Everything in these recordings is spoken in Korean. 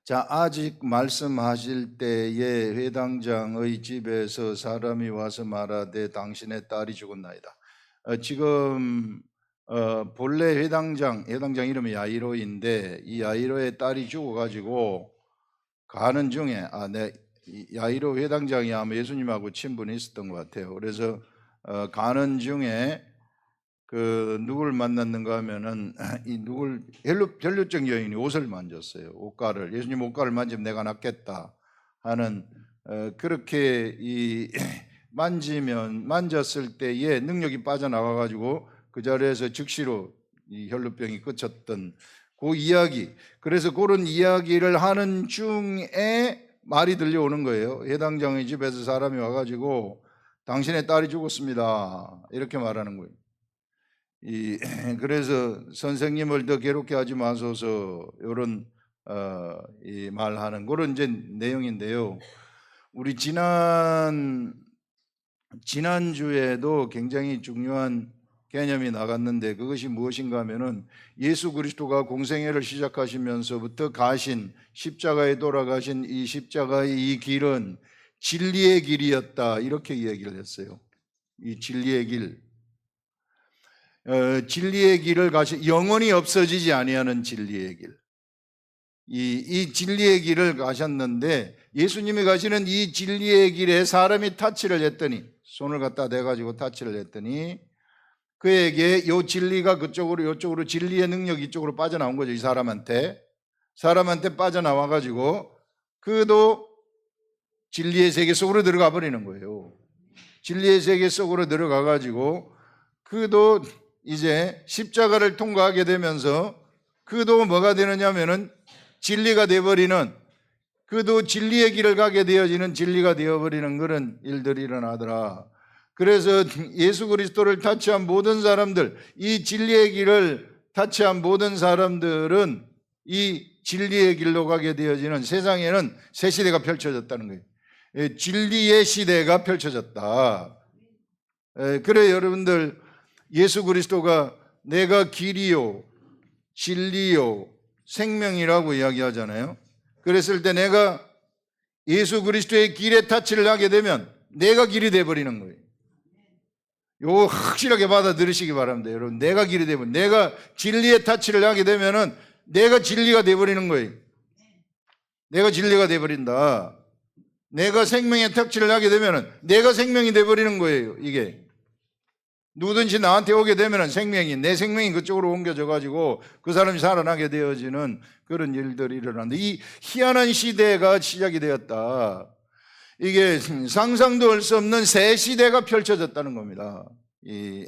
자, 아직 말씀하실 때에 회당장의 집에서 사람이 와서 말하되 당신의 딸이 죽었나이다. 지금 본래 회당장 이름이 야이로인데 이 야이로의 딸이 죽어가지고 가는 중에 야이로 회당장이 아마 예수님하고 친분이 있었던 것 같아요. 그래서 가는 중에 누굴 만났는가 하면은 혈류증 여인이 옷을 만졌어요. 옷가를. 예수님 옷가를 만지면 내가 낫겠다 하는 그렇게 만졌을 때에 능력이 빠져나가 가지고 그 자리에서 즉시로 이 혈류병이 끝쳤던 그 이야기. 그래서 그런 이야기를 하는 중에 말이 들려오는 거예요. 회당장의 집에서 사람이 와가지고 당신의 딸이 죽었습니다 이렇게 말하는 거예요. 그래서 선생님을 더 괴롭게 하지 마소서 이런 말하는 그런 이제 내용인데요. 우리 지난주에도 굉장히 중요한 개념이 나갔는데 그것이 무엇인가 하면은 예수 그리스도가 공생애를 시작하시면서부터 가신 십자가에 돌아가신 이 십자가의 이 길은 진리의 길이었다 이렇게 이야기를 했어요. 이 진리의 길. 진리의 길을 영원히 없어지지 아니하는 진리의 길. 이 진리의 길을 가셨는데 예수님이 가시는 이 진리의 길에 사람이 타치를 했더니 손을 갖다 대가지고 타치를 했더니 그에게 이 진리가 그쪽으로 이쪽으로 진리의 능력이 이쪽으로 빠져나온 거죠. 이 사람한테 빠져나와가지고 그도 진리의 세계 속으로 들어가 버리는 거예요. 진리의 세계 속으로 들어가가지고 그도 이제 십자가를 통과하게 되면서 그도 뭐가 되느냐면은 진리가 되어버리는, 그도 진리의 길을 가게 되어지는 진리가 되어버리는 그런 일들이 일어나더라. 그래서 예수 그리스도를 타치한 모든 사람들, 이 진리의 길을 타치한 모든 사람들은 이 진리의 길로 가게 되어지는 세상에는 새 시대가 펼쳐졌다는 거예요. 진리의 시대가 펼쳐졌다. 그래 여러분들, 예수 그리스도가 내가 길이요 진리요 생명이라고 이야기하잖아요. 그랬을 때 내가 예수 그리스도의 길에 타치를 하게 되면 내가 길이 되어버리는 거예요. 이거 확실하게 받아들이시기 바랍니다. 여러분, 내가 길이 되면, 내가 진리의 타치를 하게 되면은 내가 진리가 되어버리는 거예요. 내가 진리가 되어버린다. 내가 생명의 타치를 하게 되면은 내가 생명이 되어버리는 거예요. 이게 누구든지 나한테 오게 되면 내 생명이 그쪽으로 옮겨져 가지고 그 사람이 살아나게 되어지는 그런 일들이 일어난다. 이 희한한 시대가 시작이 되었다. 이게 상상도 할 수 없는 새 시대가 펼쳐졌다는 겁니다. 이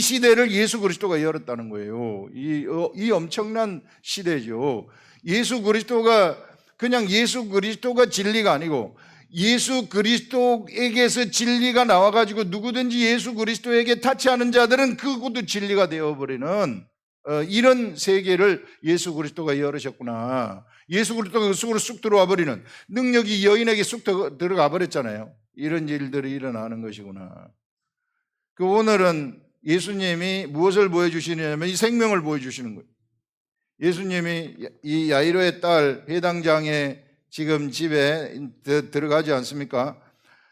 시대를 예수 그리스도가 열었다는 거예요. 이 엄청난 시대죠. 예수 그리스도가 진리가 아니고 예수 그리스도에게서 진리가 나와가지고 누구든지 예수 그리스도에게 타치하는 자들은 그것도 진리가 되어버리는 이런 세계를 예수 그리스도가 열으셨구나. 예수 그리스도가 그 속으로 쑥 들어와 버리는 능력이 여인에게 쑥 들어가 버렸잖아요. 이런 일들이 일어나는 것이구나. 오늘은 예수님이 무엇을 보여주시냐면 이 생명을 보여주시는 거예요. 예수님이 이 야이로의 딸 회당장의 지금 집에 들어가지 않습니까?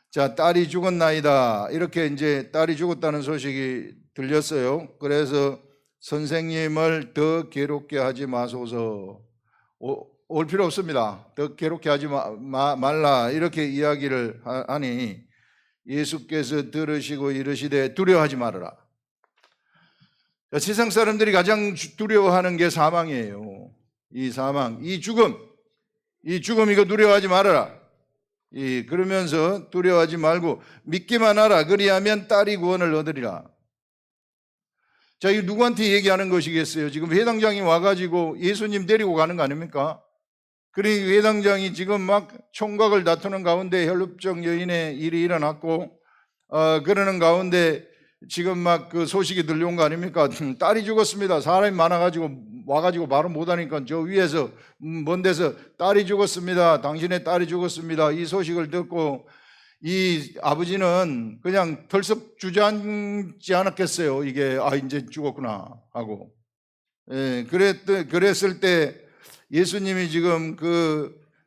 자, 딸이 죽었나이다. 이렇게 이제 딸이 죽었다는 소식이 들렸어요. 그래서 선생님을 더 괴롭게 하지 마소서. 올 필요 없습니다. 더 괴롭게 하지 말라. 이렇게 이야기를 하니 예수께서 들으시고 이르시되 두려워하지 말아라. 세상 사람들이 가장 두려워하는 게 사망이에요. 이 사망, 이 죽음 이거 두려워하지 말아라. 그러면서 두려워하지 말고 믿기만 하라. 그리하면 딸이 구원을 얻으리라. 자, 이 누구한테 얘기하는 것이겠어요? 지금 회당장이 와가지고 예수님 데리고 가는 거 아닙니까? 그러니 회당장이 지금 막 총각을 다투는 가운데 혈루증 여인의 일이 일어났고, 그러는 가운데 지금 막 그 소식이 들려온 거 아닙니까? 딸이 죽었습니다. 사람이 많아가지고 와가지고 말을 못하니까 저 위에서 먼 데서 딸이 죽었습니다. 당신의 딸이 죽었습니다. 이 소식을 듣고 이 아버지는 그냥 덜썩 주저앉지 않았겠어요. 이게 이제 죽었구나 하고. 그랬을 때 예수님이 지금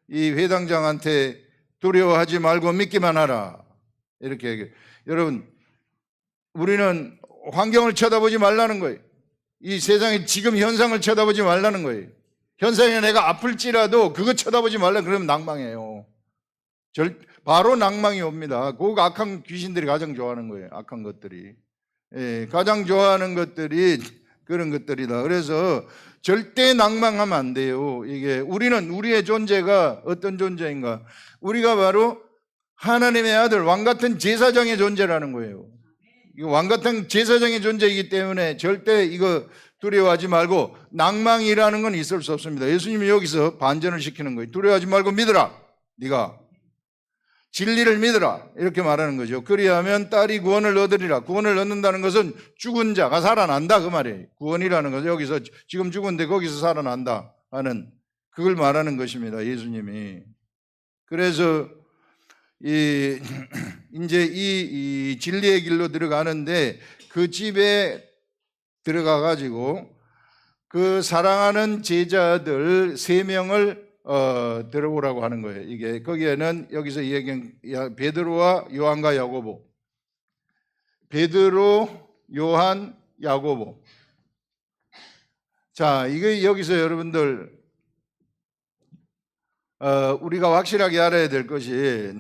이 회당장한테 두려워하지 말고 믿기만 하라 이렇게 얘기해요. 여러분, 우리는 환경을 쳐다보지 말라는 거예요. 이 세상의 지금 현상을 쳐다보지 말라는 거예요. 현상에 내가 아플지라도 그거 쳐다보지 말라 그러면 낭망이에요. 바로 낭망이 옵니다. 그 악한 귀신들이 가장 좋아하는 거예요. 악한 것들이. 예, 가장 좋아하는 것들이 그런 것들이다. 그래서 절대 낭망하면 안 돼요. 우리의 존재가 어떤 존재인가? 우리가 바로 하나님의 아들, 왕같은 제사장의 존재라는 거예요. 왕같은 제사장의 존재이기 때문에 절대 이거 두려워하지 말고, 낭망이라는 건 있을 수 없습니다. 예수님이 여기서 반전을 시키는 거예요. 두려워하지 말고 믿어라. 네가 진리를 믿어라 이렇게 말하는 거죠. 그리하면 딸이 구원을 얻으리라. 구원을 얻는다는 것은 죽은 자가 살아난다 그 말이에요. 구원이라는 것은 여기서 지금 죽은데 거기서 살아난다 하는 그걸 말하는 것입니다. 예수님이. 그래서 이제 이 진리의 길로 들어가는데, 그 집에 들어가 가지고 그 사랑하는 제자들 3명을 들어오라고 하는 거예요. 이게 거기에는 여기서 이야기한 베드로와 요한과 야고보, 베드로, 요한, 야고보. 자, 이게 여기서 여러분들 우리가 확실하게 알아야 될 것이,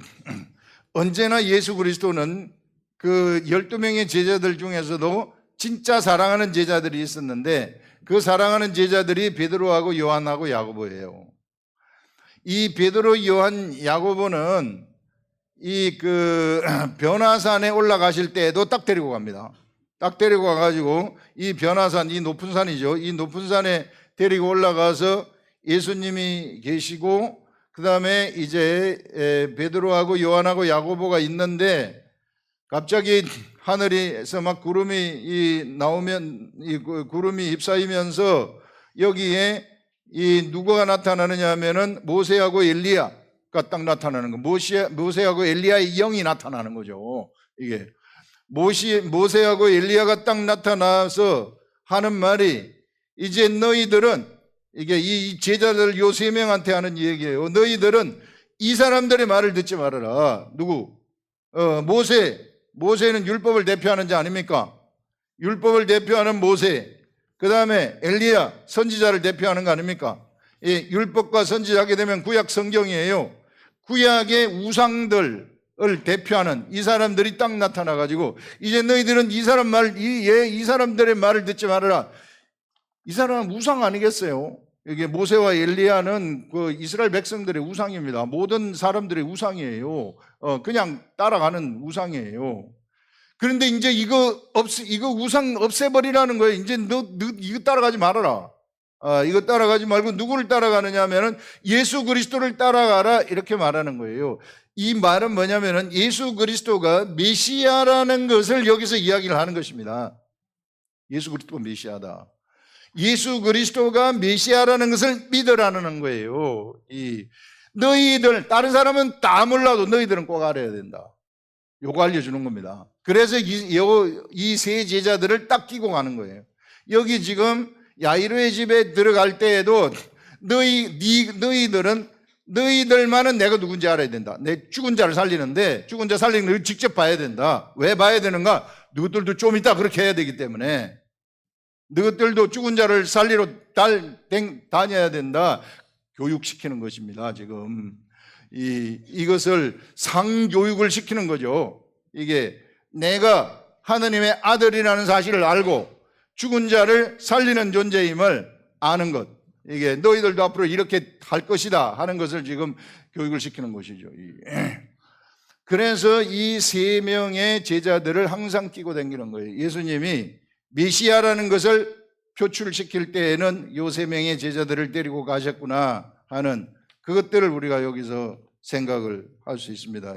언제나 예수 그리스도는 그 12명의 제자들 중에서도 진짜 사랑하는 제자들이 있었는데, 그 사랑하는 제자들이 베드로하고 요한하고 야고보예요. 이 베드로, 요한, 야고보는 변화산에 올라가실 때에도 딱 데리고 갑니다. 딱 데리고 가가지고 이 변화산, 이 높은 산이죠. 이 높은 산에 데리고 올라가서 예수님이 계시고, 그 다음에 이제 베드로하고 요한하고 야고보가 있는데, 갑자기 하늘에서 막 구름이 나오면, 구름이 휩싸이면서 여기에 누구가 나타나느냐 하면은 모세하고 엘리야가 딱 나타나는 거. 모세하고 엘리야의 영이 나타나는 거죠. 이게 모세하고 엘리야가 딱 나타나서 하는 말이, 이제 너희들은, 이게 이 제자들 요 3명한테 하는 얘기예요. 너희들은 이 사람들의 말을 듣지 말아라. 누구? 모세는 율법을 대표하는 자 아닙니까? 율법을 대표하는 모세, 그 다음에 엘리야, 선지자를 대표하는 거 아닙니까? 율법과 선지자 하게 되면 구약 성경이에요. 구약의 우상들을 대표하는 이 사람들이 딱 나타나가지고, 이제 너희들은 이 사람들의 말을 듣지 말아라. 이 사람은 우상 아니겠어요? 이게 모세와 엘리야는 그 이스라엘 백성들의 우상입니다. 모든 사람들의 우상이에요. 그냥 따라가는 우상이에요. 그런데 이제 이거 우상 없애버리라는 거예요. 이제 너 이거 따라가지 말아라. 이거 따라가지 말고 누구를 따라가느냐 하면은 예수 그리스도를 따라가라 이렇게 말하는 거예요. 이 말은 뭐냐면은 예수 그리스도가 메시아라는 것을 여기서 이야기를 하는 것입니다. 예수 그리스도가 메시아다. 예수 그리스도가 메시아라는 것을 믿으라는 거예요. 너희들, 다른 사람은 다 몰라도 너희들은 꼭 알아야 된다. 요거 알려주는 겁니다. 그래서 이 3 제자들을 딱 끼고 가는 거예요. 여기 지금 야이로의 집에 들어갈 때에도 너희들만은 내가 누군지 알아야 된다. 내 죽은 자를 살리는데 죽은 자 살리는 걸 직접 봐야 된다. 왜 봐야 되는가? 너희들도 좀 이따 그렇게 해야 되기 때문에 너희들도 죽은 자를 살리러 다녀야 된다. 교육시키는 것입니다. 지금 이것을 상교육을 시키는 거죠. 이게 내가 하느님의 아들이라는 사실을 알고 죽은 자를 살리는 존재임을 아는 것, 이게 너희들도 앞으로 이렇게 할 것이다 하는 것을 지금 교육을 시키는 것이죠. 그래서 이 3명의 제자들을 항상 끼고 다니는 거예요. 예수님이 메시아라는 것을 표출시킬 때에는 요 3명의 제자들을 데리고 가셨구나 하는 그것들을 우리가 여기서 생각을 할 수 있습니다.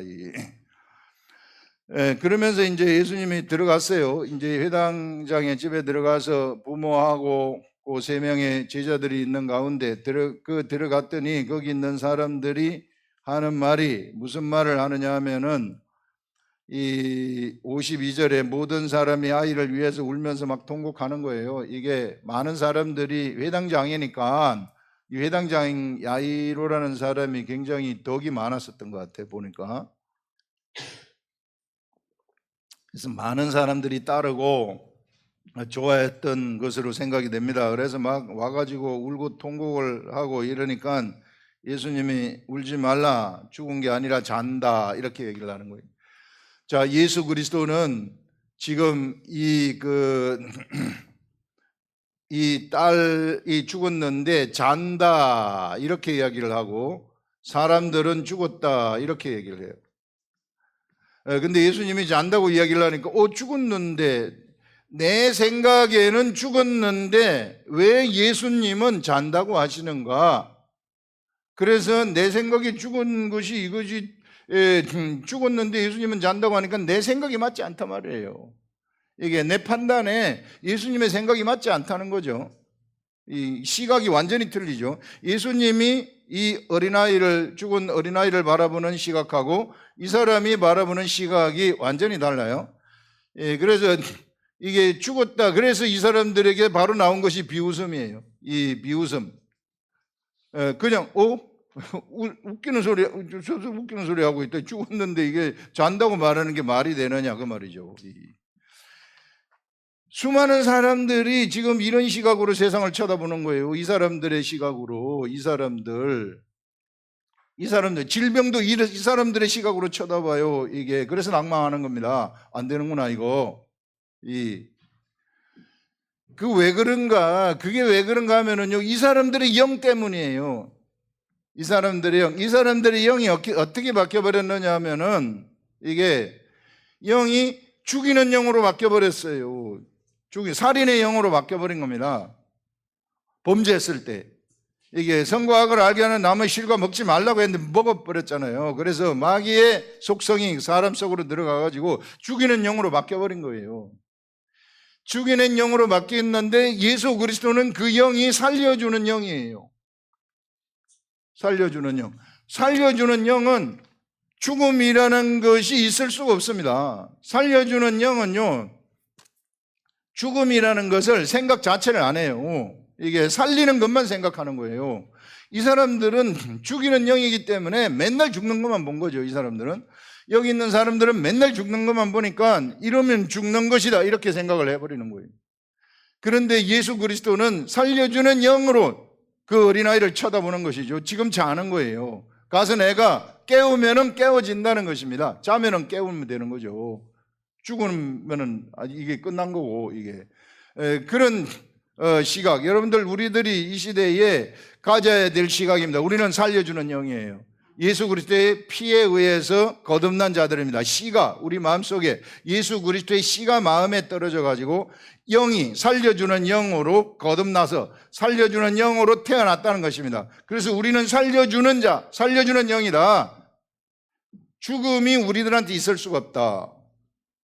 그러면서 이제 예수님이 들어갔어요. 이제 회당장의 집에 들어가서 부모하고 그 3명의 제자들이 있는 가운데 들어갔더니 거기 있는 사람들이 하는 말이 무슨 말을 하느냐 하면은 이 52절에 모든 사람이 아이를 위해서 울면서 막 통곡하는 거예요. 이게 많은 사람들이 회당장이니까 이 회당장 야이로라는 사람이 굉장히 덕이 많았었던 것 같아요, 보니까. 그래서 많은 사람들이 따르고 좋아했던 것으로 생각이 됩니다. 그래서 막 와가지고 울고 통곡을 하고 이러니까 예수님이 울지 말라, 죽은 게 아니라 잔다, 이렇게 얘기를 하는 거예요. 자, 예수 그리스도는 지금 이 딸이 죽었는데 잔다, 이렇게 이야기를 하고, 사람들은 죽었다, 이렇게 얘기를 해요. 근데 예수님이 잔다고 이야기를 하니까 죽었는데, 내 생각에는 죽었는데 왜 예수님은 잔다고 하시는가? 그래서 내 생각에 죽은 것이 이것이 죽었는데 예수님은 잔다고 하니까 내 생각이 맞지 않단 말이에요. 이게 내 판단에 예수님의 생각이 맞지 않다는 거죠. 이 시각이 완전히 틀리죠. 예수님이 이 죽은 어린아이를 바라보는 시각하고 이 사람이 바라보는 시각이 완전히 달라요. 그래서 이게 죽었다, 그래서 이 사람들에게 바로 나온 것이 비웃음이에요. 이 비웃음. 그냥 웃기는 소리 하고 있다. 죽었는데 이게 잔다고 말하는 게 말이 되느냐, 그 말이죠. 수많은 사람들이 지금 이런 시각으로 세상을 쳐다보는 거예요. 이 사람들의 시각으로. 이 사람들 질병도 이 사람들의 시각으로 쳐다봐요. 이게 그래서 낭망하는 겁니다. 안 되는구나 이거. 왜 그런가? 그게 왜 그런가 하면은요, 이 사람들의 영 때문이에요. 이 사람들의 영이 어떻게 바뀌어버렸느냐 하면은, 이게 영이 죽이는 영으로 바뀌어버렸어요. 살인의 영으로 바뀌어버린 겁니다. 범죄했을 때. 이게 선과악을 알게 하는 나무의 실과 먹지 말라고 했는데 먹어버렸잖아요. 그래서 마귀의 속성이 사람 속으로 들어가가지고 죽이는 영으로 바뀌어버린 거예요. 죽이는 영으로 바뀌었는데 예수 그리스도는 그 영이 살려주는 영이에요. 살려주는 영. 살려주는 영은 죽음이라는 것이 있을 수가 없습니다. 살려주는 영은요, 죽음이라는 것을 생각 자체를 안 해요. 이게 살리는 것만 생각하는 거예요. 이 사람들은 죽이는 영이기 때문에 맨날 죽는 것만 본 거죠. 이 사람들은. 여기 있는 사람들은 맨날 죽는 것만 보니까 이러면 죽는 것이다, 이렇게 생각을 해버리는 거예요. 그런데 예수 그리스도는 살려주는 영으로 그 어린아이를 쳐다보는 것이죠. 지금 자는 거예요. 가서 내가 깨우면은 깨워진다는 것입니다. 자면은 깨우면 되는 거죠. 죽으면은 이게 끝난 거고, 이게. 그런 시각. 여러분들, 우리들이 이 시대에 가져야 될 시각입니다. 우리는 살려주는 영이에요. 예수 그리스도의 피에 의해서 거듭난 자들입니다. 씨가 우리 마음속에, 예수 그리스도의 씨가 마음에 떨어져 가지고 영이 살려주는 영으로 거듭나서 살려주는 영으로 태어났다는 것입니다. 그래서 우리는 살려주는 자, 살려주는 영이다. 죽음이 우리들한테 있을 수가 없다.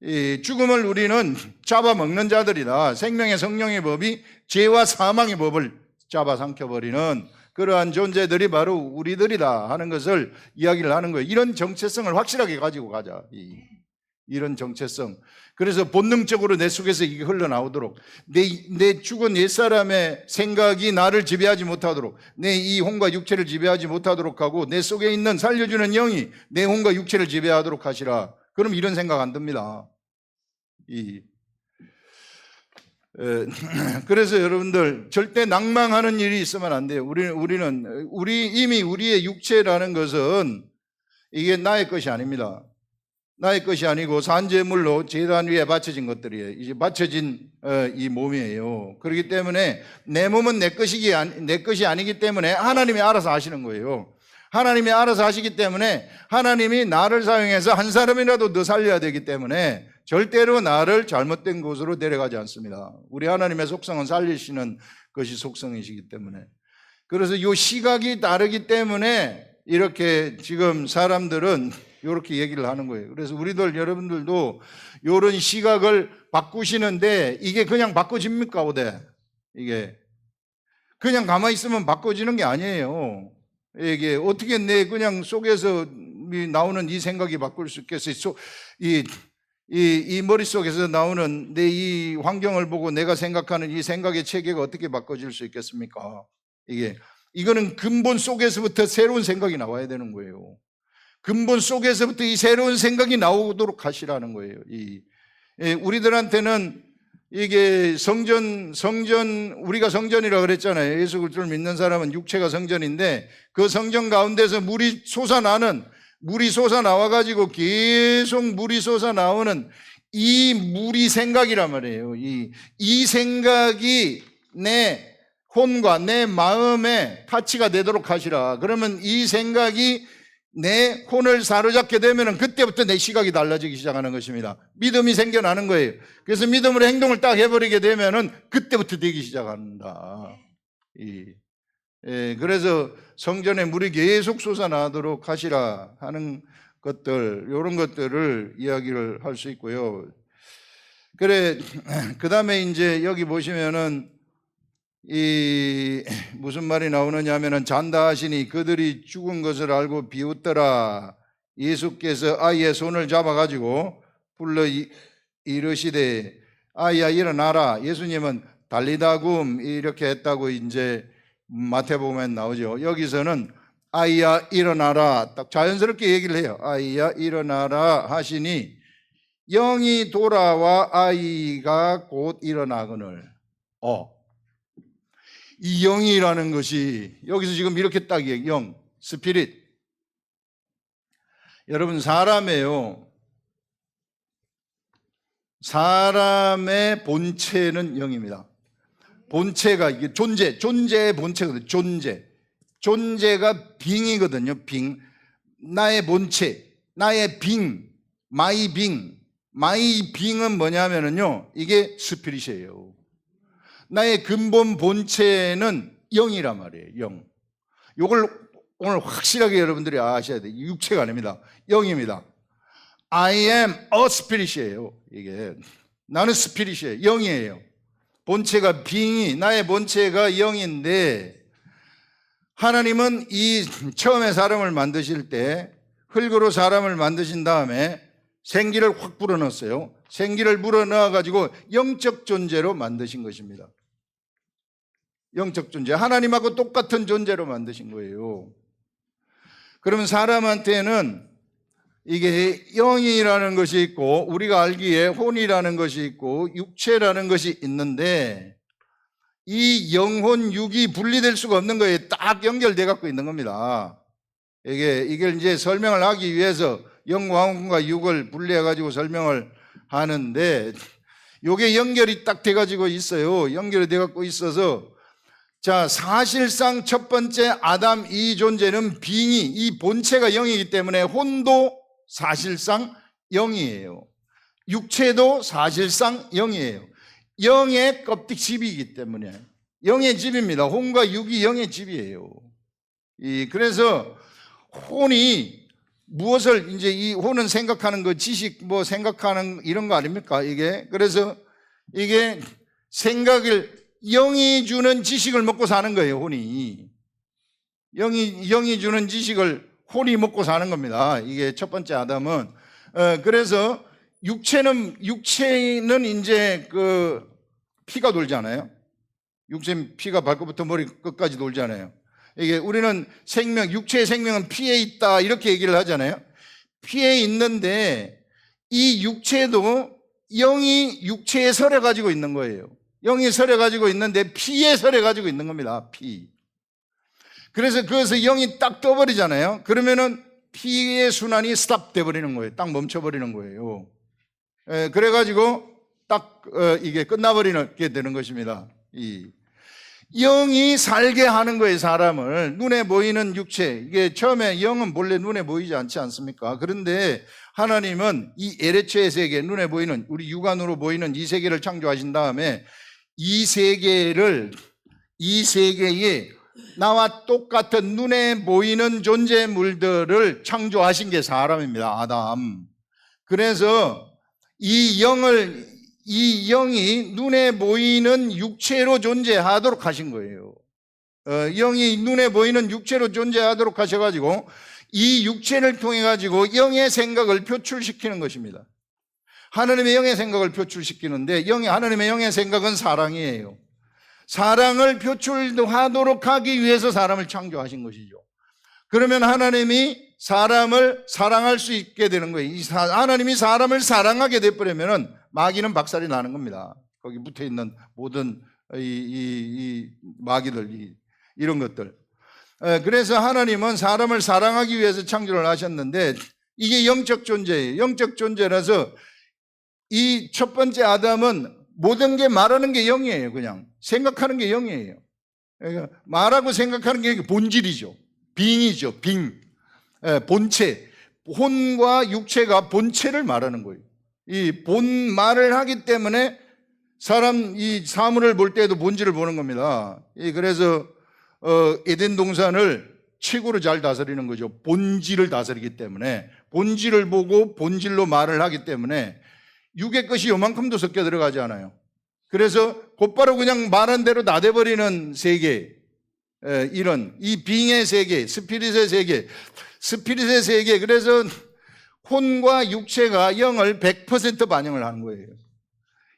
이 죽음을 우리는 잡아먹는 자들이다. 생명의 성령의 법이 죄와 사망의 법을 잡아삼켜버리는 그러한 존재들이 바로 우리들이다 하는 것을 이야기를 하는 거예요. 이런 정체성을 확실하게 가지고 가자. 이런 정체성. 그래서 본능적으로 내 속에서 이게 흘러나오도록, 내 죽은 옛사람의 생각이 나를 지배하지 못하도록, 내 이 혼과 육체를 지배하지 못하도록 하고, 내 속에 있는 살려주는 영이 내 혼과 육체를 지배하도록 하시라. 그럼 이런 생각 안 듭니다. 그래서 여러분들, 절대 낭망하는 일이 있으면 안 돼요. 이미 우리의 육체라는 것은 이게 나의 것이 아닙니다. 나의 것이 아니고 산재물로 제단 위에 바쳐진 것들이에요. 이제 바쳐진 이 몸이에요. 그렇기 때문에 내 몸은 내 것이 아니기 때문에 하나님이 알아서 하시는 거예요. 하나님이 알아서 하시기 때문에 하나님이 나를 사용해서 한 사람이라도 더 살려야 되기 때문에 절대로 나를 잘못된 곳으로 데려가지 않습니다. 우리 하나님의 속성은 살리시는 것이 속성이시기 때문에. 그래서 이 시각이 다르기 때문에 이렇게 지금 사람들은 이렇게 얘기를 하는 거예요. 그래서 여러분들도 이런 시각을 바꾸시는데 이게 그냥 바꿔집니까? 이게 그냥 가만히 있으면 바꿔지는 게 아니에요. 이게 어떻게 내 그냥 속에서 나오는 이 생각이 바꿀 수 있겠어요? 이 머릿속에서 나오는 내 이 환경을 보고 내가 생각하는 이 생각의 체계가 어떻게 바꿔질 수 있겠습니까? 이게 이거는 근본 속에서부터 새로운 생각이 나와야 되는 거예요. 근본 속에서부터 이 새로운 생각이 나오도록 하시라는 거예요. 우리들한테는 이게 우리가 성전이라 그랬잖아요. 예수 그리스도를 믿는 사람은 육체가 성전인데 그 성전 가운데서 물이 솟아나와가지고 계속 물이 솟아나오는 이 물이 생각이란 말이에요. 이 생각이 내 혼과 내 마음에 타치가 되도록 하시라. 그러면 이 생각이 내 혼을 사로잡게 되면 그때부터 내 시각이 달라지기 시작하는 것입니다. 믿음이 생겨나는 거예요. 그래서 믿음으로 행동을 딱 해버리게 되면 그때부터 되기 시작한다. 그래서 성전에 물이 계속 솟아나도록 하시라 하는 것들, 이런 것들을 이야기를 할 수 있고요. 그 다음에 이제 여기 보시면은 무슨 말이 나오느냐 하면은 잔다 하시니 그들이 죽은 것을 알고 비웃더라. 예수께서 아이의 손을 잡아가지고 불러 이르시되 아이야 일어나라. 예수님은 달리다굼 이렇게 했다고 이제 마태복음에 나오죠. 여기서는 아이야 일어나라 딱 자연스럽게 얘기를 해요. 아이야 일어나라 하시니 영이 돌아와 아이가 곧 일어나거늘. 이 영이라는 것이 여기서 지금 이렇게 딱 영, 스피릿. 여러분 사람의 본체는 영입니다. 본체가 이게 존재의 본체거든요. 존재가 빙이거든요. 빙. 나의 본체, 나의 빙, 마이 빙은 뭐냐면요. 이게 스피릿이에요. 나의 근본 본체는 영이란 말이에요. 영. 요걸 오늘 확실하게 여러분들이 아셔야 돼요. 육체가 아닙니다. 영입니다. I am a spirit이에요. 이게 나는 스피릿이에요. 영이에요. 본체가 빙이, 나의 본체가 영인데 하나님은 처음에 사람을 만드실 때 흙으로 사람을 만드신 다음에 생기를 확 불어넣었어요. 생기를 불어넣어가지고 영적 존재로 만드신 것입니다. 영적 존재. 하나님하고 똑같은 존재로 만드신 거예요. 그러면 사람한테는 이게 영이라는 것이 있고 우리가 알기에 혼이라는 것이 있고 육체라는 것이 있는데 이 영혼, 육이 분리될 수가 없는 거예요. 딱 연결돼 갖고 있는 겁니다. 이걸 이제 설명을 하기 위해서 영과 혼과 육을 분리해 가지고 설명을 하는데 이게 연결이 딱 돼 가지고 있어요. 연결이 돼 갖고 있어서 자, 사실상 첫 번째 아담 이 존재는 빙이, 이 본체가 영이기 때문에 혼도 사실상 영이에요. 육체도 사실상 영이에요. 영의 껍데기집이기 때문에 영의 집입니다. 혼과 육이 영의 집이에요. 그래서 혼이 무엇을 이제 이 혼은 생각하는 거 지식 뭐 생각하는 이런 거 아닙니까? 그래서 이게 생각을 영이 주는 지식을 먹고 사는 거예요. 혼이 영이 주는 지식을 혼이 먹고 사는 겁니다. 이게 첫 번째 아담은 그래서 육체는 이제 그 피가 돌잖아요. 피가 발끝부터 머리 끝까지 돌잖아요. 우리는 육체의 생명은 피에 있다 이렇게 얘기를 하잖아요. 피에 있는데 이 육체도 영이 육체에 서려 가지고 있는 거예요. 영이 서려 가지고 있는데 피에 서려 가지고 있는 겁니다. 피. 그래서 그것을 영이 딱 떠버리잖아요. 그러면은 피의 순환이 스탑 돼버리는 거예요. 딱 멈춰버리는 거예요. 그래가지고 딱 이게 끝나버리게 되는 것입니다. 영이 살게 하는 거예요. 사람을. 눈에 보이는 육체. 이게 처음에 영은 본래 눈에 보이지 않지 않습니까? 그런데 하나님은 이 에레체의 세계, 눈에 보이는 우리 육안으로 보이는 이 세계를 창조하신 다음에 이 세계에 나와 똑같은 눈에 보이는 존재물들을 창조하신 게 사람입니다. 아담. 그래서 이 영이 눈에 보이는 육체로 존재하도록 하신 거예요. 영이 눈에 보이는 육체로 존재하도록 하셔가지고 이 육체를 통해 가지고 영의 생각을 표출시키는 것입니다. 하나님의 영의 생각을 표출시키는데 하나님의 영의 생각은 사랑이에요. 사랑을 표출하도록 하기 위해서 사람을 창조하신 것이죠. 그러면 하나님이 사람을 사랑할 수 있게 되는 거예요. 하나님이 사람을 사랑하게 돼버리면 마귀는 박살이 나는 겁니다. 거기 붙어 있는 모든 이 마귀들, 이런 것들. 그래서 하나님은 사람을 사랑하기 위해서 창조를 하셨는데, 이게 영적 존재예요. 영적 존재라서 이 첫 번째 아담은 모든 게 말하는 게 영이에요. 그냥 생각하는 게 영이에요. 그러니까 말하고 생각하는 게 본질이죠. 빙이죠. 빙. 본체. 혼과 육체가 본체를 말하는 거예요. 이 본 말을 하기 때문에 이 사물을 볼 때에도 본질을 보는 겁니다. 그래서 에덴 동산을 최고로 잘 다스리는 거죠. 본질을 다스리기 때문에, 본질을 보고 본질로 말을 하기 때문에 육의 것이 요만큼도 섞여 들어가지 않아요. 그래서 곧바로 그냥 말한 대로 나대버리는 세계, 이런 이 빙의 세계, 스피릿의 세계. 그래서 혼과 육체가 영을 100% 반영을 하는 거예요.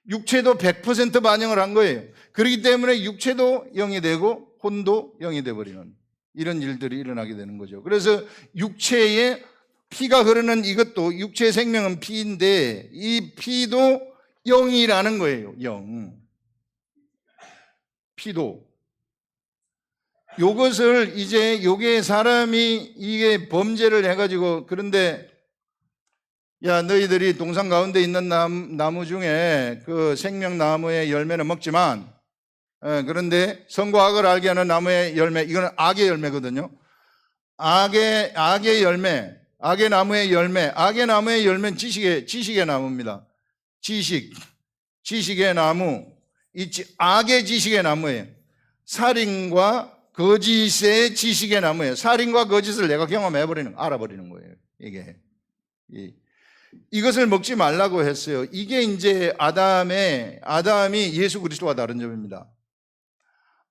육체도 100% 반영을 한 거예요. 그렇기 때문에 육체도 영이 되고 혼도 영이 되어버리는 이런 일들이 일어나게 되는 거죠. 그래서 육체에 피가 흐르는 이것도, 육체의 생명은 피인데 이 피도 영이라는 거예요. 영. 피도. 요것을 이제 요게 사람이 이게 범죄를 해가지고, 그런데 야, 너희들이 동산 가운데 있는 나무 중에 그 생명나무의 열매는 먹지만, 그런데 선과 악을 알게 하는 나무의 열매, 이거는 악의 열매거든요. 악의 열매, 악의 나무의 열매는 지식의 나무입니다. 지식의 나무, 악의 지식의 나무예요. 살인과 거짓의 지식의 나무예요. 살인과 거짓을 내가 알아버리는 거예요. 이것을 먹지 말라고 했어요. 이게 이제 아담이 예수 그리스도와 다른 점입니다.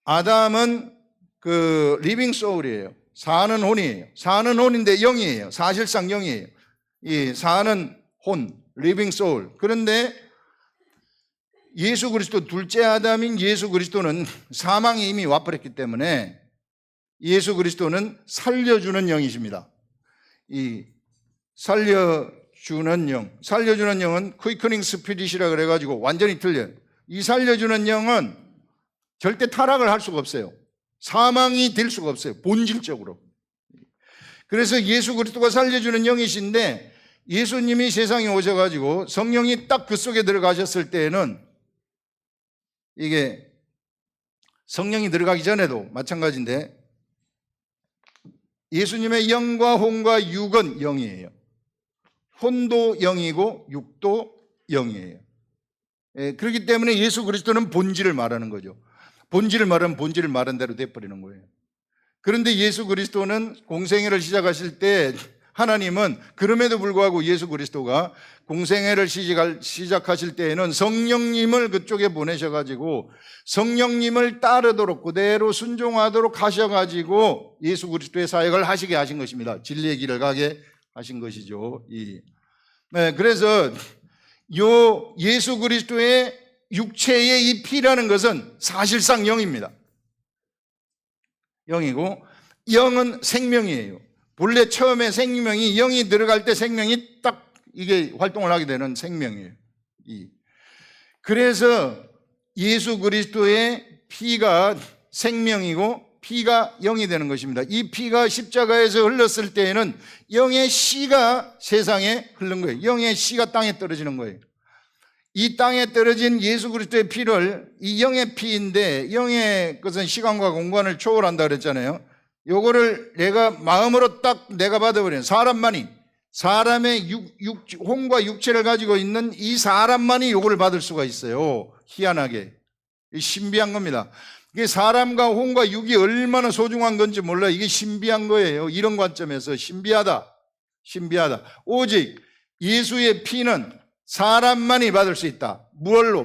아담은 그 리빙 소울이에요. 사는 혼이에요. 사는 혼인데 영이에요. 사실상 영이에요. 이 사는 혼, 리빙 소울. 그런데 예수 그리스도, 둘째 아담인 예수 그리스도는 사망이 이미 와버렸기 때문에 예수 그리스도는 살려주는 영이십니다. 이 살려주는 영은 퀴커닝 스피릿이라 그래가지고 완전히 틀려요. 이 살려주는 영은 절대 타락을 할 수가 없어요. 사망이 될 수가 없어요. 본질적으로. 그래서 예수 그리스도가 살려주는 영이신데, 예수님이 세상에 오셔가지고 성령이 딱 그 속에 들어가셨을 때에는, 이게 성령이 들어가기 전에도 마찬가지인데, 예수님의 영과 혼과 육은 영이에요. 혼도 영이고 육도 영이에요. 그렇기 때문에 예수 그리스도는 본질을 말하는 거죠. 본질을 말하면 본질을 말한 대로 돼버리는 거예요. 그런데 예수 그리스도는 공생애를 시작하실 때, 하나님은 그럼에도 불구하고 예수 그리스도가 공생애를 시작하실 때에는 성령님을 그쪽에 보내셔가지고 성령님을 따르도록, 그대로 순종하도록 하셔가지고 예수 그리스도의 사역을 하시게 하신 것입니다. 진리의 길을 가게 하신 것이죠. 그래서 예수 그리스도의 육체의 이 피라는 것은 사실상 영입니다. 영이고, 영은 생명이에요. 본래 처음에 생명이, 영이 들어갈 때 생명이 딱 이게 활동을 하게 되는 생명이에요. 그래서 예수 그리스도의 피가 생명이고 피가 영이 되는 것입니다. 이 피가 십자가에서 흘렀을 때에는 영의 씨가 세상에 흐른 거예요. 영의 씨가 땅에 떨어지는 거예요. 이 땅에 떨어진 예수 그리스도의 피를, 이 영의 피인데, 영의 것은 시간과 공간을 초월한다 그랬잖아요. 요거를 내가 마음으로 딱 내가 받아버리는 사람의 혼과 육체를 가지고 있는 이 사람만이 요거를 받을 수가 있어요. 희한하게. 신비한 겁니다. 이게 사람과 혼과 육이 얼마나 소중한 건지 몰라요. 이게 신비한 거예요. 이런 관점에서 신비하다. 오직 예수의 피는 사람만이 받을 수 있다. 무얼로?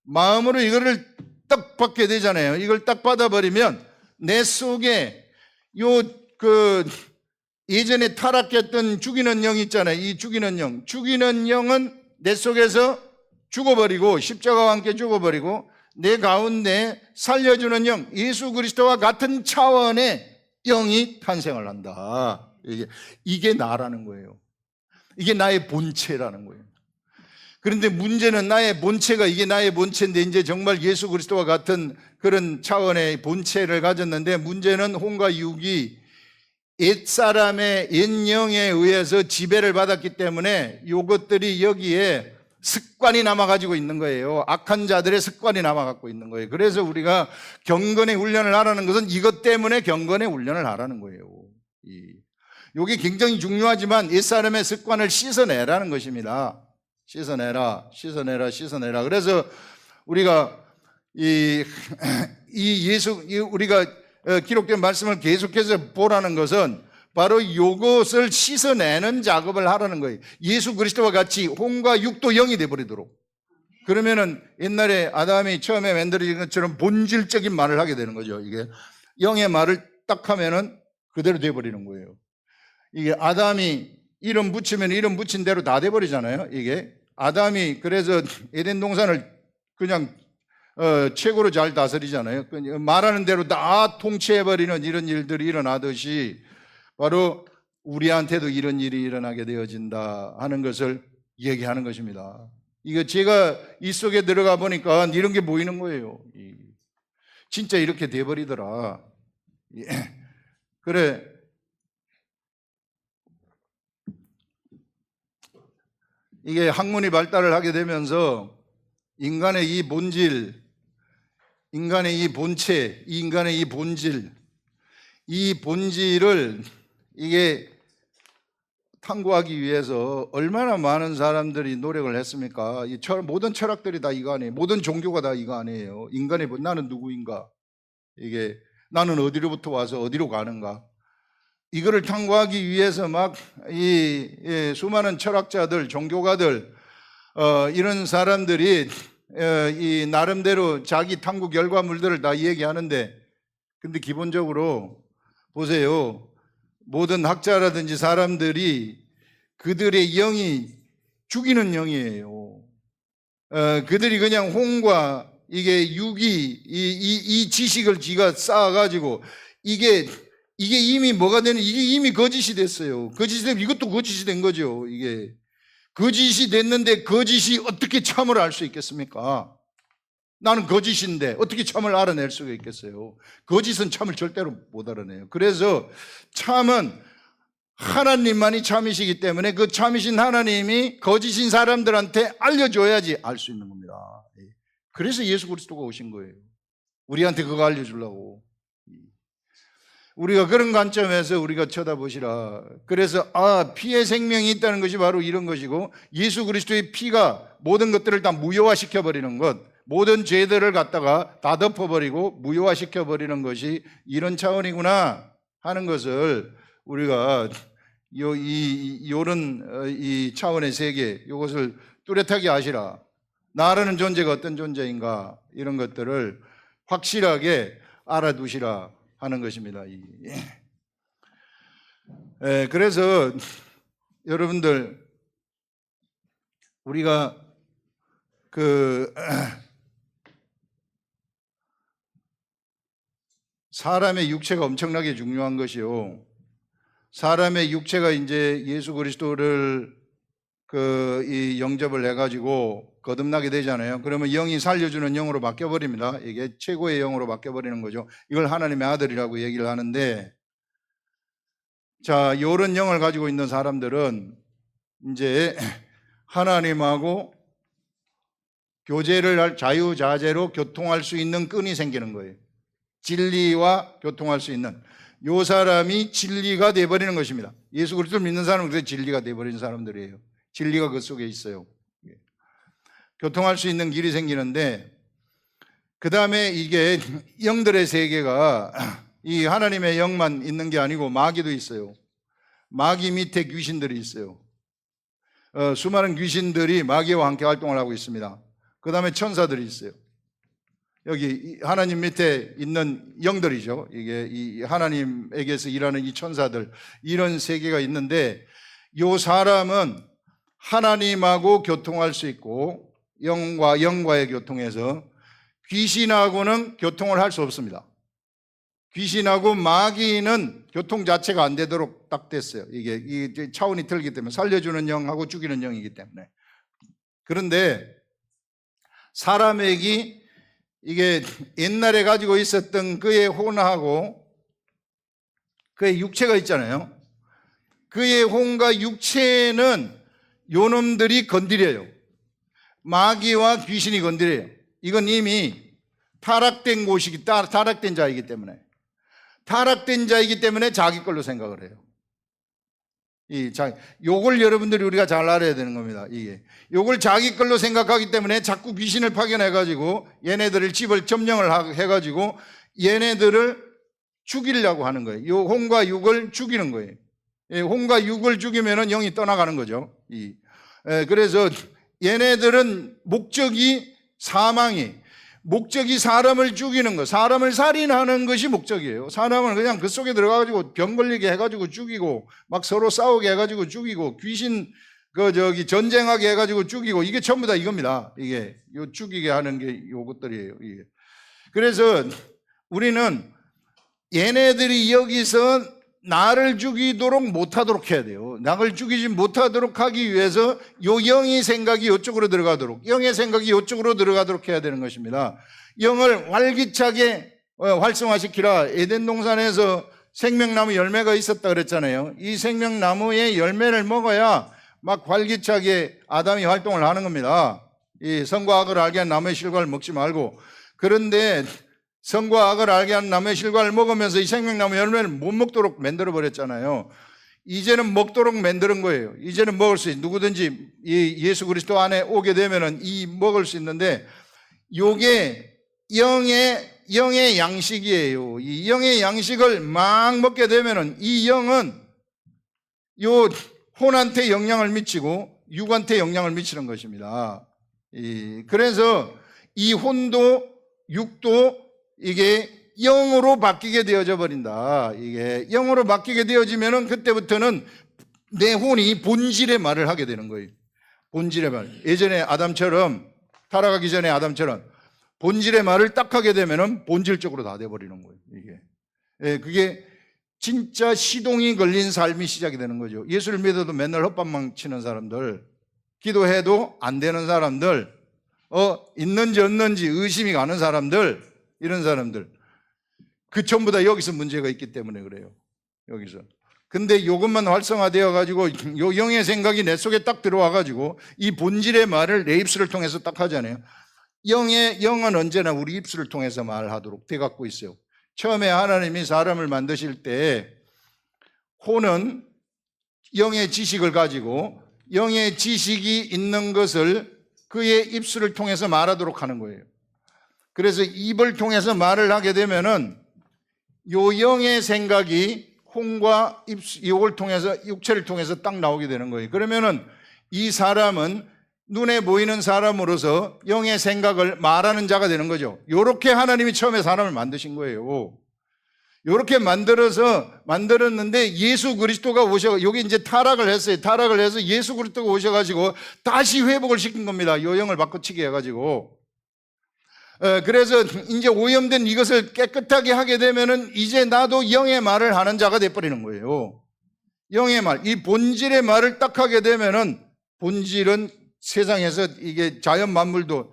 마음으로 이거를 딱 받게 되잖아요. 이걸 딱 받아버리면 내 속에 예전에 타락했던 죽이는 영 있잖아요. 이 죽이는 영은 내 속에서 죽어버리고, 십자가와 함께 죽어버리고, 내 가운데 살려주는 영, 예수 그리스도와 같은 차원의 영이 탄생을 한다. 이게 나라는 거예요. 이게 나의 본체라는 거예요. 그런데 문제는 나의 본체가 이게 나의 본체인데 이제 정말 예수 그리스도와 같은 그런 차원의 본체를 가졌는데 문제는 혼과 육이 옛사람의 옛영에 의해서 지배를 받았기 때문에 이것들이 여기에 습관이 남아가지고 있는 거예요. 악한 자들의 습관이 남아갖고 있는 거예요. 그래서 우리가 경건의 훈련을 하라는 것은 이것 때문에 경건의 훈련을 하라는 거예요. 이게 굉장히 중요하지만 옛사람의 습관을 씻어내라는 것입니다. 씻어내라. 그래서 우리가 우리가 기록된 말씀을 계속해서 보라는 것은 바로 이것을 씻어내는 작업을 하라는 거예요. 예수 그리스도와 같이 혼과 육도 영이 되어버리도록. 그러면은 옛날에 아담이 처음에 만들어진 것처럼 본질적인 말을 하게 되는 거죠. 이게 영의 말을 딱 하면은 그대로 되어버리는 거예요. 이게 아담이 이름 붙이면 이름 붙인 대로 다 돼버리잖아요. 이게 아담이 그래서 에덴 동산을 그냥 최고로 잘 다스리잖아요. 말하는 대로 다 통치해버리는 이런 일들이 일어나듯이 바로 우리한테도 이런 일이 일어나게 되어진다 하는 것을 얘기하는 것입니다. 이거 제가 이 속에 들어가 보니까 이런 게 보이는 거예요. 진짜 이렇게 돼버리더라. 그래. 이게 학문이 발달을 하게 되면서 인간의 이 본질, 인간의 이 본체, 인간의 이 본질, 이 본질을 이게 탐구하기 위해서 얼마나 많은 사람들이 노력을 했습니까? 모든 철학들이 다 이거 아니에요. 모든 종교가 다 이거 아니에요. 인간의 나는 누구인가? 이게 나는 어디로부터 와서 어디로 가는가? 이거를 탐구하기 위해서 막 수많은 철학자들, 종교가들 이런 사람들이 이 나름대로 자기 탐구 결과물들을 다 얘기하는데, 근데 기본적으로 보세요. 모든 학자라든지 사람들이 그들의 영이 죽이는 영이에요. 그들이 그냥 혼과 이게 육이 이 지식을 지가 쌓아가지고 이게 이미 뭐가 되는, 이게 이미 거짓이 됐어요. 거짓이 되면 이것도 거짓이 된 거죠. 이게 거짓이 됐는데 거짓이 어떻게 참을 알 수 있겠습니까? 나는 거짓인데 어떻게 참을 알아낼 수가 있겠어요? 거짓은 참을 절대로 못 알아내요. 그래서 참은 하나님만이 참이시기 때문에 그 참이신 하나님이 거짓인 사람들한테 알려줘야지 알 수 있는 겁니다. 그래서 예수 그리스도가 오신 거예요. 우리한테 그거 알려주려고. 우리가 그런 관점에서 우리가 쳐다보시라. 그래서 피의 생명이 있다는 것이 바로 이런 것이고, 예수 그리스도의 피가 모든 것들을 다 무효화시켜버리는 것, 모든 죄들을 갖다가 다 덮어버리고 무효화시켜버리는 것이 이런 차원이구나 하는 것을 우리가 이 차원의 세계, 이것을 뚜렷하게 아시라. 나라는 존재가 어떤 존재인가, 이런 것들을 확실하게 알아두시라 하는 것입니다. 그래서 여러분들, 우리가 사람의 육체가 엄청나게 중요한 것이요. 사람의 육체가 이제 예수 그리스도를 영접을 해가지고 거듭나게 되잖아요. 그러면 영이 살려주는 영으로 바뀌어버립니다. 이게 최고의 영으로 바뀌어버리는 거죠. 이걸 하나님의 아들이라고 얘기를 하는데, 자, 이런 영을 가지고 있는 사람들은 이제 하나님하고 교제를 할 자유자재로 교통할 수 있는 끈이 생기는 거예요. 진리와 교통할 수 있는, 요 사람이 진리가 되어버리는 것입니다. 예수 그리스도를 믿는 사람은 그게 진리가 되어버리는 사람들이에요. 진리가 그 속에 있어요. 교통할 수 있는 길이 생기는데, 그 다음에 이게 영들의 세계가 이 하나님의 영만 있는 게 아니고 마귀도 있어요. 마귀 밑에 귀신들이 있어요. 수많은 귀신들이 마귀와 함께 활동을 하고 있습니다. 그 다음에 천사들이 있어요. 여기 하나님 밑에 있는 영들이죠. 이게 이 하나님에게서 일하는 이 천사들, 이런 세계가 있는데, 이 사람은 하나님하고 교통할 수 있고 영과의 교통에서 귀신하고는 교통을 할 수 없습니다. 귀신하고 마귀는 교통 자체가 안 되도록 딱 됐어요. 이게 차원이 틀리기 때문에, 살려주는 영하고 죽이는 영이기 때문에. 그런데 사람에게 이게 옛날에 가지고 있었던 그의 혼하고 그의 육체가 있잖아요. 그의 혼과 육체는 요놈들이 건드려요. 마귀와 귀신이 건드려요. 이건 이미 타락된 곳이기, 타락된 자이기 때문에. 타락된 자이기 때문에 자기 걸로 생각을 해요. 요걸 여러분들이 우리가 잘 알아야 되는 겁니다. 요걸 자기 걸로 생각하기 때문에 자꾸 귀신을 파견해가지고 얘네들을 집을 점령을 해가지고 얘네들을 죽이려고 하는 거예요. 요 혼과 육을 죽이는 거예요. 혼과 육을 죽이면은 영이 떠나가는 거죠. 그래서 얘네들은 목적이 사람을 죽이는 것, 사람을 살인하는 것이 목적이에요. 사람을 그냥 그 속에 들어가가지고 병 걸리게 해가지고 죽이고, 막 서로 싸우게 해가지고 죽이고, 귀신 전쟁하게 해가지고 죽이고, 이게 전부 다 이겁니다. 요 죽이게 하는 게 요것들이에요. 그래서 우리는 얘네들이 여기서 나를 죽이도록 못하도록 해야 돼요. 나를 죽이지 못하도록 하기 위해서 요 영의 생각이 이쪽으로 들어가도록, 영의 생각이 이쪽으로 들어가도록 해야 되는 것입니다. 영을 활기차게 활성화시키라. 에덴 동산에서 생명나무 열매가 있었다 그랬잖아요. 이 생명나무의 열매를 먹어야 막 활기차게 아담이 활동을 하는 겁니다. 이 선과 악을 알게 한 나무의 실과를 먹지 말고. 그런데 선과 악을 알게 한 나무의 실과를 먹으면서 이 생명나무 열매를 못 먹도록 만들어 버렸잖아요. 이제는 먹도록 만드는 거예요. 이제는 먹을 수 있어요. 누구든지 이 예수 그리스도 안에 오게 되면은 먹을 수 있는데, 요게 영의 양식이에요. 이 영의 양식을 막 먹게 되면은 이 영은 요 혼한테 영향을 미치고 육한테 영향을 미치는 것입니다. 그래서 이 혼도 육도 이게 영으로 바뀌게 되어져 버린다. 이게 영으로 바뀌게 되어지면은 그때부터는 내 혼이 본질의 말을 하게 되는 거예요. 본질의 말. 예전에 아담처럼, 타락하기 전에 아담처럼 본질의 말을 딱 하게 되면은 본질적으로 다 돼버리는 거예요. 그게 진짜 시동이 걸린 삶이 시작이 되는 거죠. 예수를 믿어도 맨날 헛밥만 치는 사람들, 기도해도 안 되는 사람들, 있는지 없는지 의심이 가는 사람들, 이런 사람들, 그 전부 다 여기서 문제가 있기 때문에 그래요. 여기서. 근데 이것만 활성화되어 가지고 요 영의 생각이 내 속에 딱 들어와 가지고 이 본질의 말을 내 입술을 통해서 딱 하잖아요. 영은 언제나 우리 입술을 통해서 말하도록 돼 갖고 있어요. 처음에 하나님이 사람을 만드실 때 혼은 영의 지식을 가지고 영의 지식이 있는 것을 그의 입술을 통해서 말하도록 하는 거예요. 그래서 입을 통해서 말을 하게 되면은 요 영의 생각이 혼과 이걸 통해서, 육체를 통해서 딱 나오게 되는 거예요. 그러면은 이 사람은 눈에 보이는 사람으로서 영의 생각을 말하는 자가 되는 거죠. 요렇게 하나님이 처음에 사람을 만드신 거예요. 요렇게 만들었는데 예수 그리스도가 여기 이제 타락을 했어요. 타락을 해서 예수 그리스도가 오셔가지고 다시 회복을 시킨 겁니다. 요 영을 바꿔치기 해가지고. 그래서 이제 오염된 이것을 깨끗하게 하게 되면은 이제 나도 영의 말을 하는 자가 돼버리는 거예요. 영의 말, 이 본질의 말을 딱 하게 되면은, 본질은 세상에서 이게 자연 만물도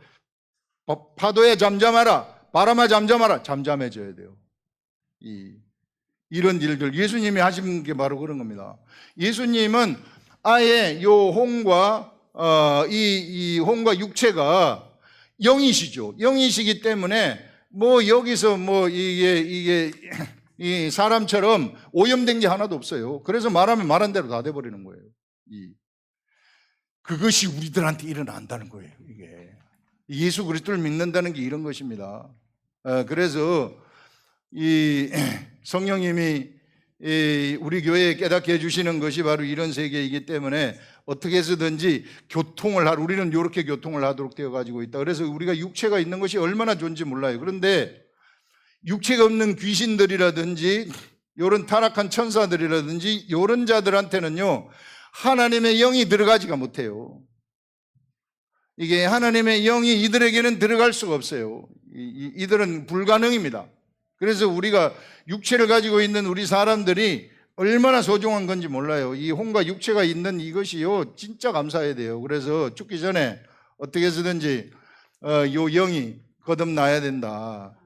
파도에 잠잠하라, 바람아 잠잠하라, 잠잠해져야 돼요. 이런 일들 예수님이 하신 게 바로 그런 겁니다. 예수님은 아예 요 혼과 이 혼과 육체가 영이시죠. 영이시기 때문에 여기서 이게 이 사람처럼 오염된 게 하나도 없어요. 그래서 말하면 말한 대로 다 돼버리는 거예요. 그것이 우리들한테 일어난다는 거예요. 이게 예수 그리스도를 믿는다는 게 이런 것입니다. 그래서 이 성령님이 우리 교회에 깨닫게 해주시는 것이 바로 이런 세계이기 때문에 어떻게 해서든지 우리는 이렇게 교통을 하도록 되어 가지고 있다. 그래서 우리가 육체가 있는 것이 얼마나 좋은지 몰라요. 그런데 육체가 없는 귀신들이라든지 이런 타락한 천사들이라든지 이런 자들한테는요, 하나님의 영이 들어가지가 못해요. 이게 하나님의 영이 이들에게는 들어갈 수가 없어요. 이들은 불가능입니다. 그래서 우리가 육체를 가지고 있는 우리 사람들이 얼마나 소중한 건지 몰라요. 이 혼과 육체가 있는 이것이요, 진짜 감사해야 돼요. 그래서 죽기 전에 어떻게 해서든지 요 영이 거듭나야 된다.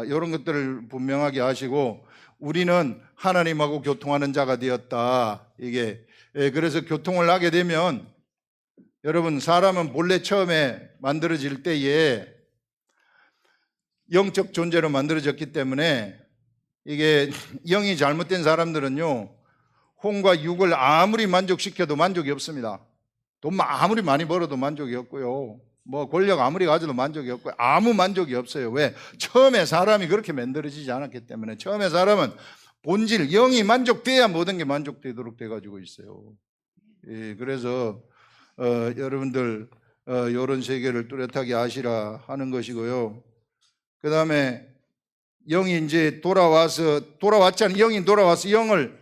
이런 것들을 분명하게 하시고, 우리는 하나님하고 교통하는 자가 되었다. 이게 그래서 교통을 하게 되면, 여러분, 사람은 본래 처음에 만들어질 때에 영적 존재로 만들어졌기 때문에, 이게 영이 잘못된 사람들은요, 혼과 육을 아무리 만족시켜도 만족이 없습니다. 돈 아무리 많이 벌어도 만족이 없고요, 뭐 권력 아무리 가져도 만족이 없고요, 아무 만족이 없어요. 왜? 처음에 사람이 그렇게 만들어지지 않았기 때문에. 처음에 사람은 본질, 영이 만족돼야 모든 게 만족되도록 돼가지고 있어요. 예, 그래서 여러분들 이런 세계를 뚜렷하게 아시라 하는 것이고요. 그 다음에 영이 이제 돌아왔잖아요. 영이 돌아와서 영을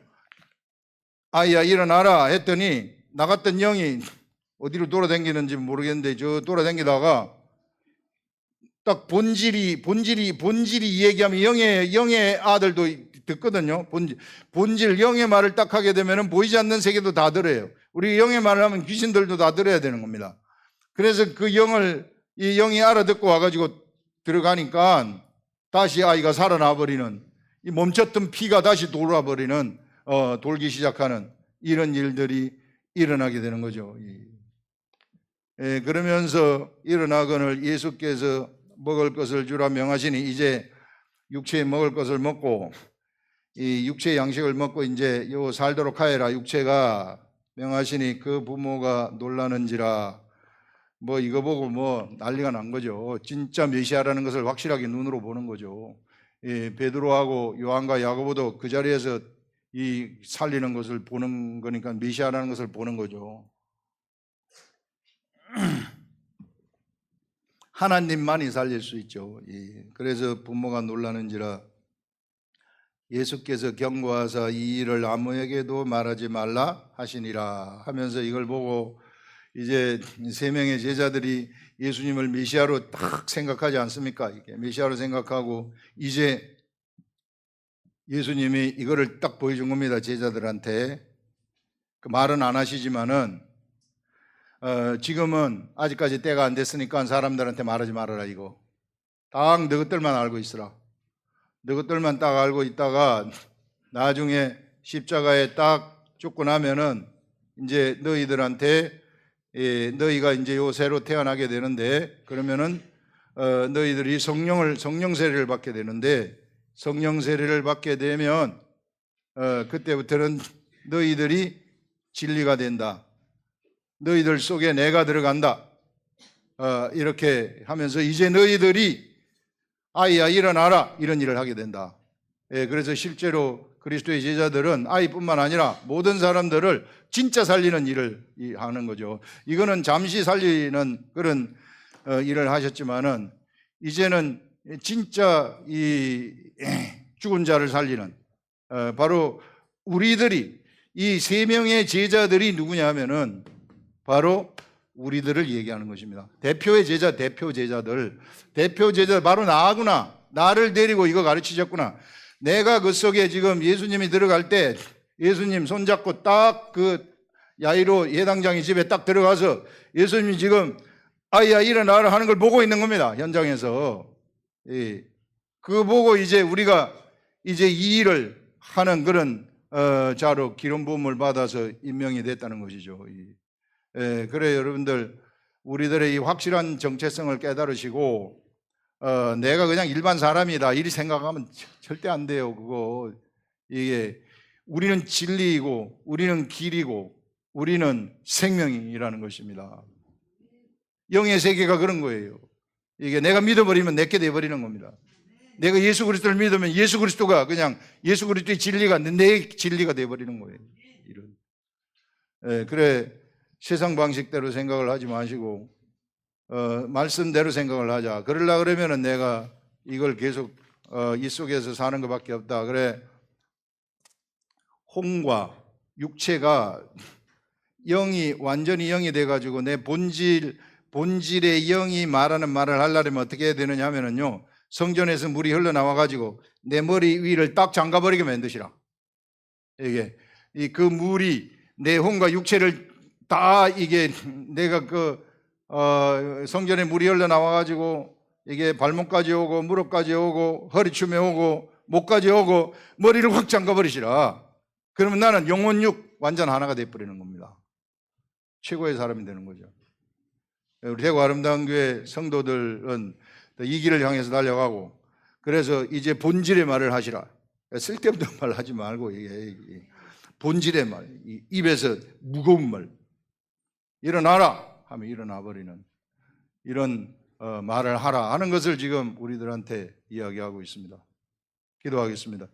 아이야 일어나라 했더니, 나갔던 영이 어디로 돌아다니는지 모르겠는데 저 돌아다니다가 딱 본질이 얘기하면 영의 아들도 듣거든요. 본질 영의 말을 딱 하게 되면 보이지 않는 세계도 다 들어요. 우리 영의 말을 하면 귀신들도 다 들어야 되는 겁니다. 그래서 그 영을 이 영이 알아듣고 와가지고 들어가니까 다시 아이가 살아나 버리는, 이 멈췄던 피가 다시 돌아버리는, 돌기 시작하는 이런 일들이 일어나게 되는 거죠. 예, 그러면서 일어나거늘 예수께서 먹을 것을 주라 명하시니, 이제 육체에 먹을 것을 먹고 이 육체의 양식을 먹고 이제 요 살도록 하여라 육체가 명하시니, 그 부모가 놀라는지라. 뭐 이거 보고 뭐 난리가 난 거죠. 진짜 메시아라는 것을 확실하게 눈으로 보는 거죠. 예, 베드로하고 요한과 야고보도 그 자리에서 이 살리는 것을 보는 거니까 메시아라는 것을 보는 거죠. 하나님만이 살릴 수 있죠. 예, 그래서 부모가 놀라는지라. 예수께서 경고하사 이 일을 아무에게도 말하지 말라 하시니라 하면서, 이걸 보고 이제 세 명의 제자들이 예수님을 메시아로 딱 생각하지 않습니까? 이게 메시아로 생각하고, 이제 예수님이 이거를 딱 보여준 겁니다. 제자들한테. 그 말은 안 하시지만은 지금은 아직까지 때가 안 됐으니까 사람들한테 말하지 말아라. 이거 딱 너희들만 알고 있으라. 너희들만 딱 알고 있다가 나중에 십자가에 딱 죽고 나면은 이제 너희들한테, 너희가 이제 요 새로 태어나게 되는데, 그러면은 너희들이 성령 세례를 받게 되는데, 성령 세례를 받게 되면 그때부터는 너희들이 진리가 된다. 너희들 속에 내가 들어간다. 이렇게 하면서 이제 너희들이 아이야 일어나라 이런 일을 하게 된다. 그래서 실제로 그리스도의 제자들은 아이뿐만 아니라 모든 사람들을 진짜 살리는 일을 하는 거죠. 이거는 잠시 살리는 그런 일을 하셨지만은, 이제는 진짜 이 죽은 자를 살리는, 바로 우리들이, 이 세 명의 제자들이 누구냐 하면은 바로 우리들을 얘기하는 것입니다. 대표 제자들 바로 나구나. 나를 데리고 이거 가르치셨구나. 내가 그 속에 지금 예수님이 들어갈 때 예수님 손잡고 딱 그 야이로 예당장이 집에 딱 들어가서 예수님이 지금 아이야 일어나라 하는 걸 보고 있는 겁니다. 현장에서. 예. 그거 보고 이제 우리가 이제 이 일을 하는 그런 자로 기름 부음을 받아서 임명이 됐다는 것이죠. 예. 그래 여러분들, 우리들의 이 확실한 정체성을 깨달으시고, 내가 그냥 일반 사람이다 이리 생각하면 절대 안 돼요. 그거 이게 우리는 진리이고 우리는 길이고 우리는 생명이라는 것입니다. 영의 세계가 그런 거예요. 이게 내가 믿어버리면 내게 돼버리는 겁니다. 내가 예수 그리스도를 믿으면 예수 그리스도가 그냥 예수 그리스도의 진리가 내 진리가 돼버리는 거예요. 이런. 그래 세상 방식대로 생각을 하지 마시고 말씀대로 생각을 하자. 그러려고 그러면은 내가 이걸 계속 이 속에서 사는 것밖에 없다. 그래 혼과 육체가 완전히 영이 돼가지고 내 본질 본질의 영이 말하는 말을 하려면 어떻게 해야 되느냐 하면은요, 성전에서 물이 흘러나와 가지고 내 머리 위를 딱 잠가버리게 만드시라. 이게 그 물이 내 혼과 육체를 다 이게 내가 성전에 물이 흘러나와 가지고 이게 발목까지 오고 무릎까지 오고 허리춤에 오고 목까지 오고 머리를 확 잠가버리시라. 그러면 나는 영혼육 완전 하나가 돼버리는 겁니다. 최고의 사람이 되는 거죠. 우리 대구 아름다운 교회 성도들은 이 길을 향해서 달려가고, 그래서 이제 본질의 말을 하시라. 쓸데없는 말 하지 말고 본질의 말, 입에서 무거운 말, 일어나라 하면 일어나 버리는 이런 말을 하라 하는 것을 지금 우리들한테 이야기하고 있습니다. 기도하겠습니다.